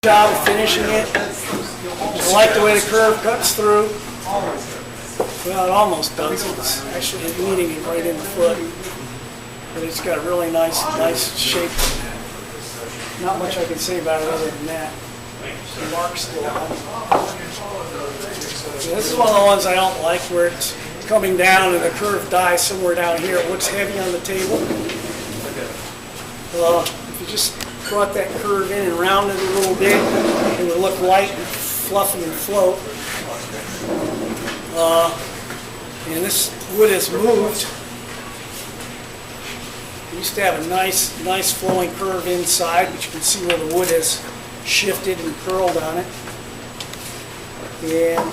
Job of finishing it. I like the way the curve cuts through. Well, it almost does. It's actually meeting it right in the foot. But it's got a really nice shape. Not much I can say about it other than that. The mark's still on. So this is one of the ones I don't like, where it's coming down and the curve dies somewhere down here. It looks heavy on the table. If you just brought that curve in and rounded it a little bit, it would look light and fluffy and float. And this wood has moved. It used to have a nice flowing curve inside, but you can see where the wood has shifted and curled on it. And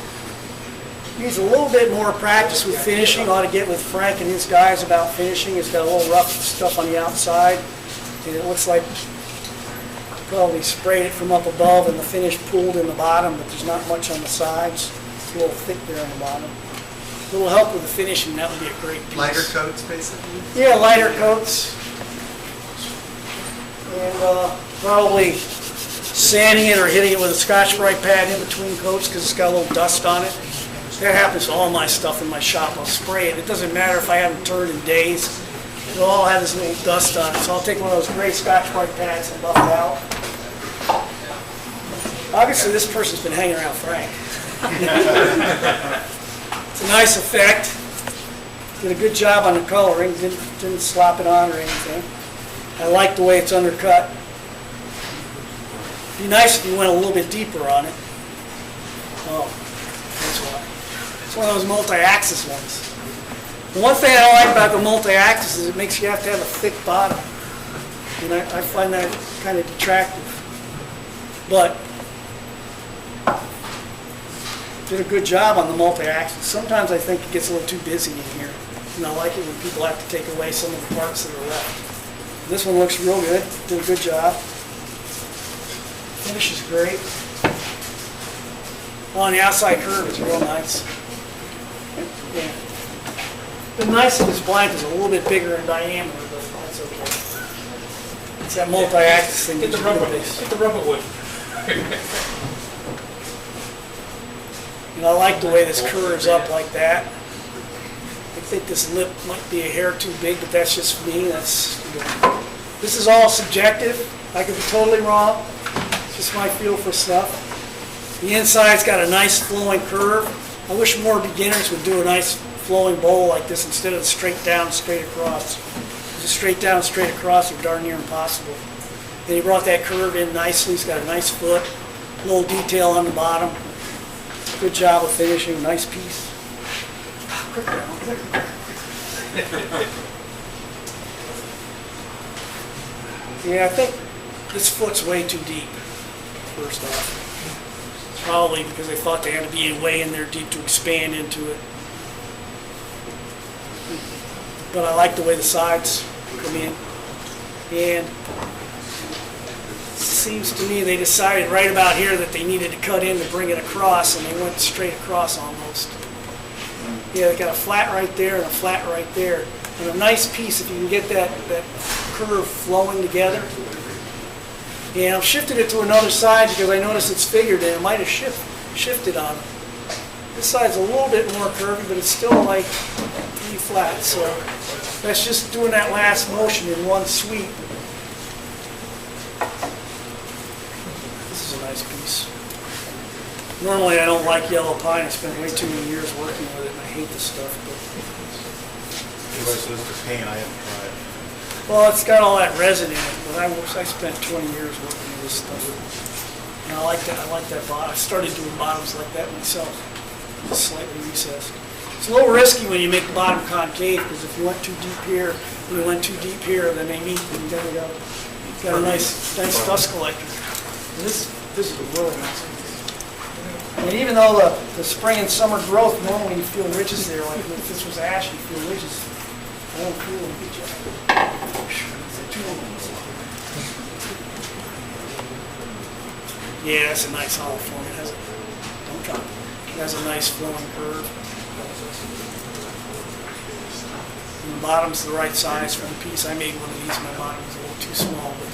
needs a little bit more practice with finishing. Ought to get with Frank and his guys about finishing. It's got a little rough stuff on the outside, and it looks like probably sprayed it from up above and the finish pooled in the bottom, but there's not much on the sides. It's a little thick there on the bottom. A little help with the finishing, that would be a great piece. Lighter coats, basically? Yeah, lighter coats. And probably sanding it or hitting it with a Scotch-Brite pad in between coats because it's got a little dust on it. That happens to all my stuff in my shop. I'll spray it. It doesn't matter if I haven't turned in days. It'll all have this little dust on it. So I'll take one of those gray Scotch-Brite pads and buff it out. Obviously, this person's been hanging around Frank. It's a nice effect. Did a good job on the coloring. Didn't slop it on or anything. I like the way it's undercut. It'd be nice if you went a little bit deeper on it. Oh, that's why. It's one of those multi-axis ones. The one thing I don't like about the multi-axis is it makes you have to have a thick bottom. And I find that kind of detractive. But did a good job on the multi-axis. Sometimes I think it gets a little too busy in here. And I like it when people have to take away some of the parts that are left. This one looks real good. Did a good job. Finish is great. On the outside curve is real nice. Yeah. The nice of this blank is a little bit bigger in diameter, but that's okay. It's that multi-axis thing. Get the rubber wood. And I like the way this curves up like that. I think this lip might be a hair too big, but that's just me. This is all subjective. I could be totally wrong. It's just my feel for stuff. The inside's got a nice flowing curve. I wish more beginners would do a nice flowing bowl like this instead of straight down, straight across. Just straight down, straight across are darn near impossible. Then he brought that curve in nicely. He's got a nice foot, a little detail on the bottom. Good job of finishing, nice piece. Quick down. Yeah, I think this foot's way too deep, first off. Probably because they thought they had to be way in there deep to expand into it. But I like the way the sides come in. And it seems to me they decided right about here that they needed to cut in to bring it across, and they went straight across almost. Yeah, they got a flat right there and a flat right there. And a nice piece if you can get that curve flowing together. And I've shifted it to another side because I noticed it's figured and it might have shifted on it. This side's a little bit more curvy, but it's still like pretty flat. So that's just doing that last motion in one sweep. This is a nice piece. Normally I don't like yellow pine. I spent way too many years working with it and I hate this stuff. But paint, I haven't tried. well, it's got all that resin in it, but I spent 20 years working with this stuff. And I like that. I like that bottom. I started doing bottoms like that myself, just slightly recessed. It's a little risky when you make the bottom concave because if you went too deep here, and you went too deep here, then they meet and then you got a nice dust collector. And this is a really nice piece. And even though the spring and summer growth, normally you feel ridges there. Like if this was ash, you feel ridges. I don't feel them. Good job. Yeah, that's a nice olive form. It has don't drop it. It has a nice flowing curve. And the bottom's the right size for the piece. I made one of these. My bottom was a little too small, but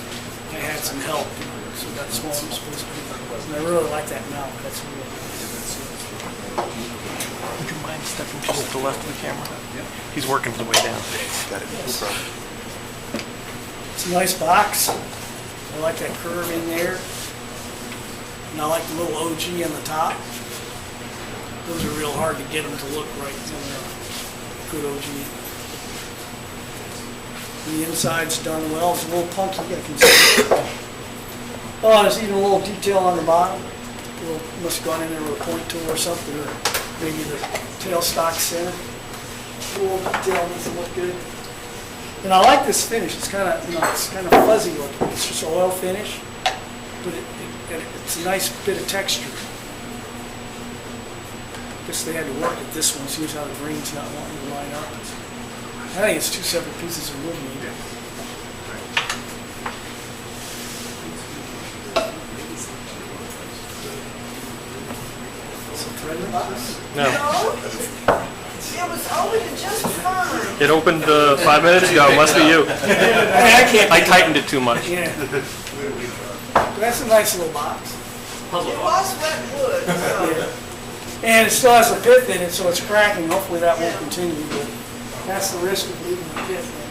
I had some help. So that's what I'm supposed to be. And I really like that mount. That's really nice. Would you mind stepping just to the left of the camera? He's working his way down. Got it. No problem. It's a nice box. I like that curve in there. And I like the little OG on the top. Those are real hard to get them to look right. Good OG. The inside's done well. It's a little punky, I can see. Oh, there's even a little detail on the bottom. Must have gone in there with a point tool or something, or maybe the tailstock center. A little detail makes it look good. And I like this finish. It's kind of, it's kind of fuzzy looking. It's just oil finish, but it's a nice bit of texture. Guess they had to work at this one. Seems how the green's not wanting to line up. I think it's two separate pieces of wood maybe. Some thread in the box? No. It was open just fine. It opened 5 minutes ago. It must be you. I can't. I tightened it too much. Yeah. That's a nice little box. It was wet wood, so. Yeah. And it still has a pith in it, so it's cracking. Hopefully that won't continue, but that's the risk of leaving the pith in.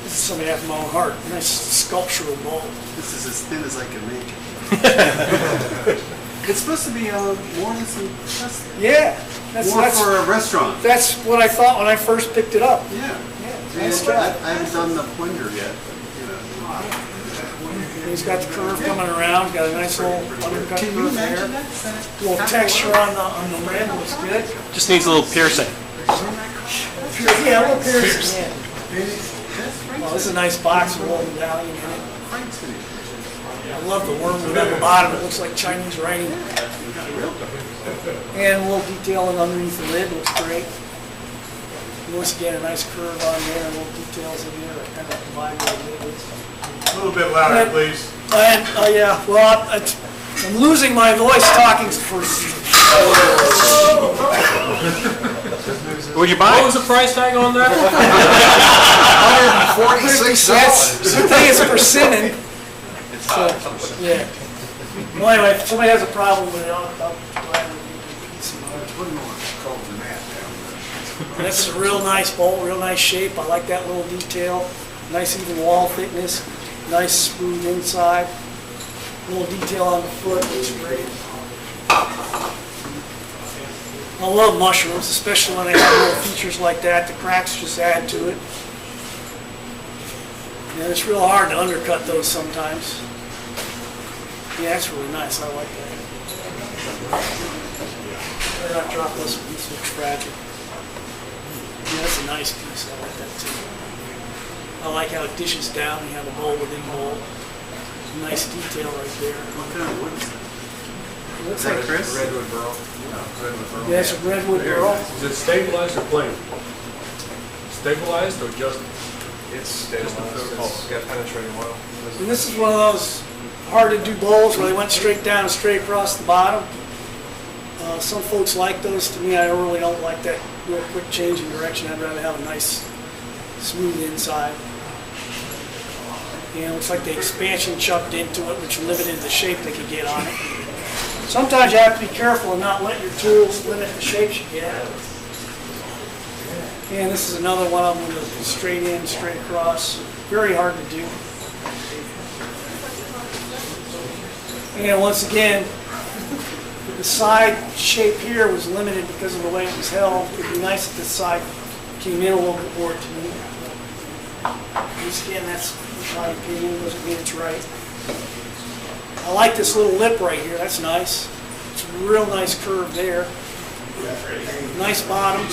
This is somebody after my own heart. Nice sculptural bowl. This is as thin as I can make it. It's supposed to be more than some Yeah. more for a restaurant. That's what I thought when I first picked it up. Yeah. Yeah, nice try. I haven't done the pointer yet. He's got the curve coming around, got a nice little undercut Can you curve there. imagine that? A little texture on the red looks good. Just needs a little piercing. Yeah, a little piercing, yeah. Well, this is a nice box with a little medallion in it. I love the wormwood on the bottom. It looks like Chinese writing. And a little detailing underneath the lid looks great. And once again, a nice curve on there, and little details in there that kind of provide a little bit. A little bit louder, please. And, yeah, well, I'm losing my voice talking for... Would you buy What it? was the price tag on that? $146. Good thing it's persimmon. So, yeah. Well, anyway, if somebody has a problem with it, I'll gladly put it on. That's a real nice bolt, real nice shape. I like that little detail. Nice even wall thickness. Nice smooth inside. A little detail on the foot, looks great. I love mushrooms, especially when they have little features like that. The cracks just add to it. And it's real hard to undercut those sometimes. Yeah, that's really nice. I like that. Better not drop this one. This looks fragile. Yeah, that's a nice piece. I like that too. I like how it dishes down. You have a bowl within bowl. Nice detail right there. What kind of wood is that? It looks like Chris? Redwood burl. Redwood burl. yeah, it's a redwood burl. Is it stabilized or plain? Stabilized or just? It's stabilized. It's got penetrating oil. And this is one of those hard to do bowls where they went straight down and straight across the bottom. Some folks like those. To me, I really don't like that real quick change in direction. I'd rather have a nice, smooth inside. And it looks like the expansion chucked into it, which limited the shape they could get on it. Sometimes you have to be careful and not let your tools limit the shapes you get. And this is another one of them with a straight in, straight across. Very hard to do. And once again, the side shape here was limited because of the way it was held. It would be nice if this side came in a little bit more to me. Once again, that's my opinion. Doesn't mean it's right. I like this little lip right here. That's nice. It's a real nice curve there. Nice bottom.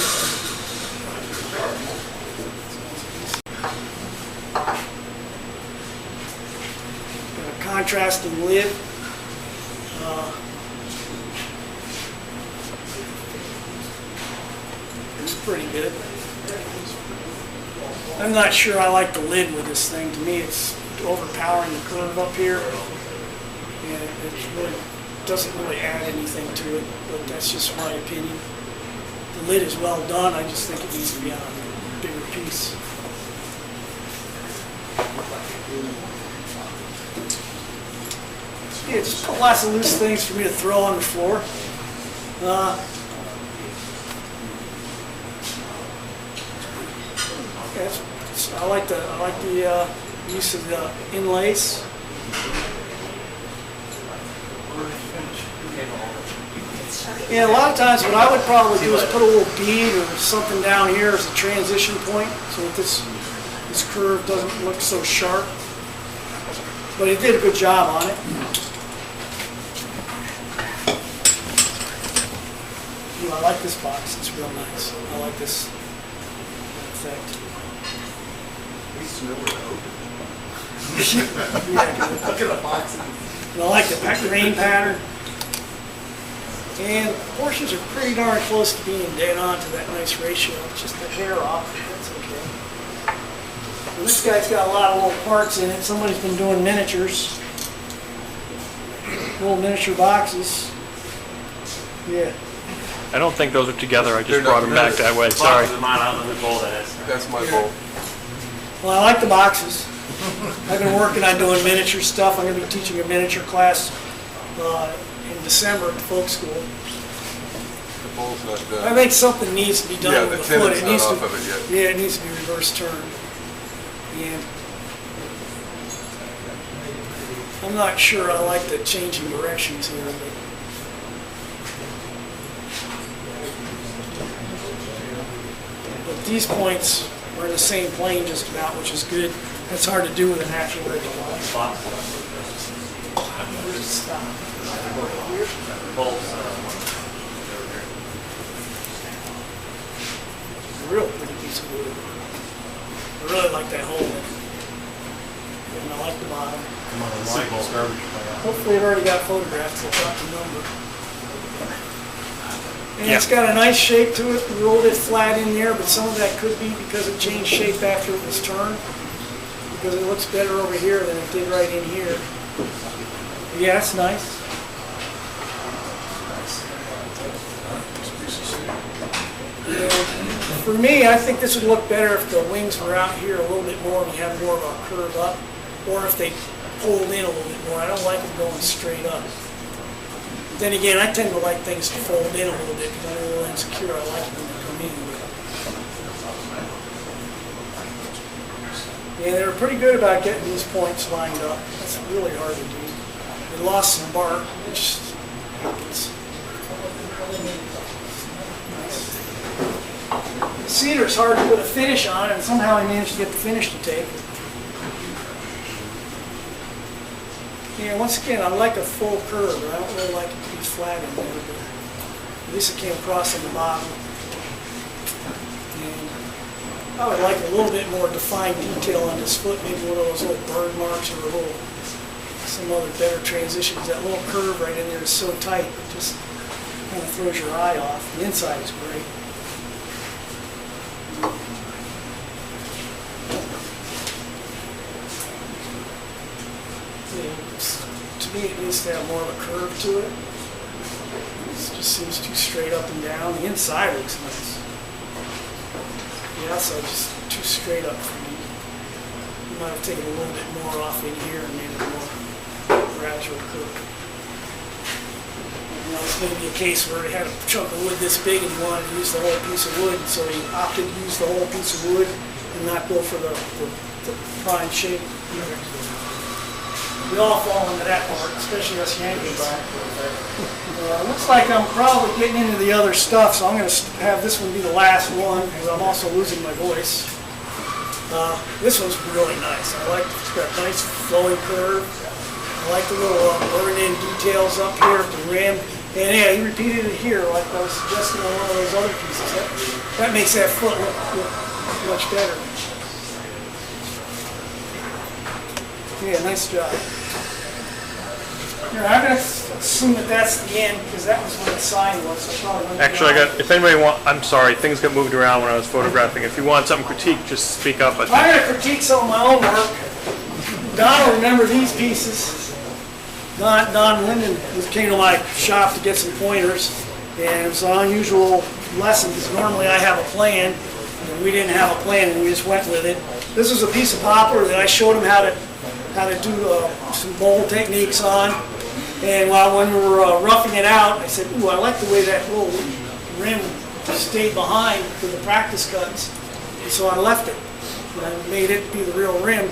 Got a contrasting lid. It's pretty good. I'm not sure I like the lid with this thing. To me, it's overpowering the curve up here. And it really doesn't really add anything to it, but that's just my opinion. The lid is well done. I just think it needs to be on a bigger piece. Yeah, just lots of loose things for me to throw on the floor. Yeah, I like the use of the inlays. Yeah, a lot of times what I would probably do is put a little bead or something down here as a transition point so that this curve doesn't look so sharp. But he did a good job on it. Ooh, I like this box, it's real nice. I like this effect. We used to know where to open. Yeah, Look at the box. and I like the grain pattern. And the portions are pretty darn close to being dead on to that nice ratio. It's just the hair off, but that's okay. And this guy's got a lot of little parts in it. Somebody's been doing miniatures. Little miniature boxes. Yeah. I don't think those are together. I just brought them back that way. Sorry. Mine, I don't know who bowl that is. That's my bowl. Well, I like the boxes. I've been working on doing miniature stuff. I'm going to be teaching a miniature class in December at the folk school. The bowl's not done. I think something needs to be done Yeah, with the the foot. tenon's It not needs off to, of it yet. yeah, it needs to be reverse turned. And I'm not sure I like the changing directions here, but these points are in the same plane just about, which is good. That's hard to do with an actual regular box. Where's the stop? Here? It's a real pretty piece of wood. I really like that hole in it. And I like the bottom. Hopefully it already got photographed, so I'll got the number. And it's got a nice shape to it, a little bit flat in there, but some of that could be because it changed shape after it was turned. Because it looks better over here than it did right in here. Yeah, it's nice. And for me, I think this would look better if the wings were out here a little bit more and you have more of a curve up, or if they pulled in a little bit more. I don't like them going straight up. But then again, I tend to like things to fold in a little bit because I'm a little insecure. I like them to come in. Yeah, they were pretty good about getting these points lined up. That's really hard to do. They lost some bark, which happens. The cedar's hard to put a finish on, and somehow I managed to get the finish to take. Yeah, once again, I like a full curve, but I don't really like it to be flat in there. But at least it came across on the bottom. And I would like a little bit more defined detail on this foot, maybe one of those little bird marks or some other better transitions. That little curve right in there is so tight, it just kind of throws your eye off. The inside is great. To me, it needs to have more of a curve to it. It just seems too straight up and down. The inside looks nice. The outside just too straight up for me. You might have taken a little bit more off in here and made it a more gradual curve. You know, it's going to be a case where it had a chunk of wood this big and he wanted to use the whole piece of wood, and so he opted to use the whole piece of wood and not go for the prime shape. We all fall into that part, especially us Yankees. Looks like I'm probably getting into the other stuff, so I'm going to have this one be the last one, because I'm also losing my voice. This one's really nice. I like it's got a nice flowing curve. I like the little burn-in details up here at the rim. And yeah, he repeated it here, like I was suggesting on one of those other pieces. That makes that foot look much better. Yeah, nice job. Here, I'm going to assume that that's the end, because that was what the sign was. So probably Actually, if anybody I'm sorry, things got moved around when I was photographing. If you want something critiqued, just speak up. I'm going to critique some of my own work. Don will remember these pieces. Don Linden came to my shop to get some pointers, and it was an unusual lesson, because normally I have a plan, and we didn't have a plan, and we just went with it. This was a piece of poplar that I showed him how to do some mold techniques on. And when we were roughing it out, I said, ooh, I like the way that little rim stayed behind for the practice cuts. And so I left it. And I made it be the real rim.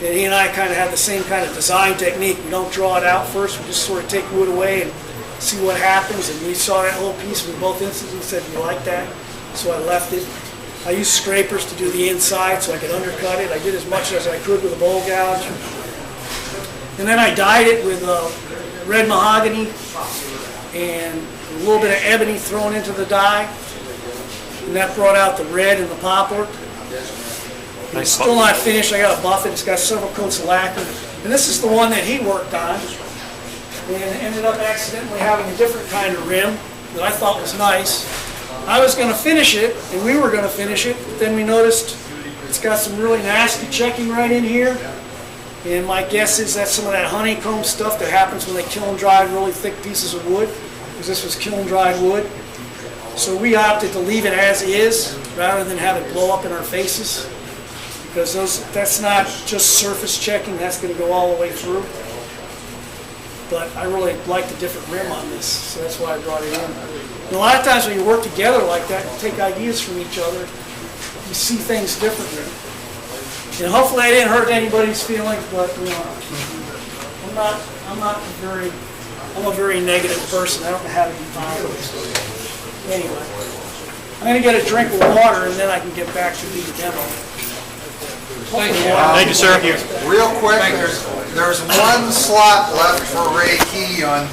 And he and I kind of had the same kind of design technique. We don't draw it out first. We just sort of take wood away and see what happens. And we saw that little piece. We both instantly said, you like that? So I left it. I used scrapers to do the inside so I could undercut it. I did as much as I could with a bowl gouge. And then I dyed it with red mahogany and a little bit of ebony thrown into the dye. And that brought out the red and the poplar. It's still not finished. I got to buff it. It's got several coats of lacquer. And this is the one that he worked on. And ended up accidentally having a different kind of rim that I thought was nice. I was going to finish it, and we were going to finish it, but then we noticed it's got some really nasty checking right in here. And my guess is that's some of that honeycomb stuff that happens when they kiln dry really thick pieces of wood, because this was kiln dried wood. So we opted to leave it as is rather than have it blow up in our faces, because that's not just surface checking, that's going to go all the way through. But I really like the different rim on this, so that's why I brought it in. And a lot of times when you work together like that, you take ideas from each other, you see things differently. And hopefully I didn't hurt anybody's feelings, but you know, I'm a very negative person. I don't know how to be positive. Anyway, I'm going to get a drink of water and then I can get back to the demo. Thank you, sir. Real quick, there's one slot left for Ray Key on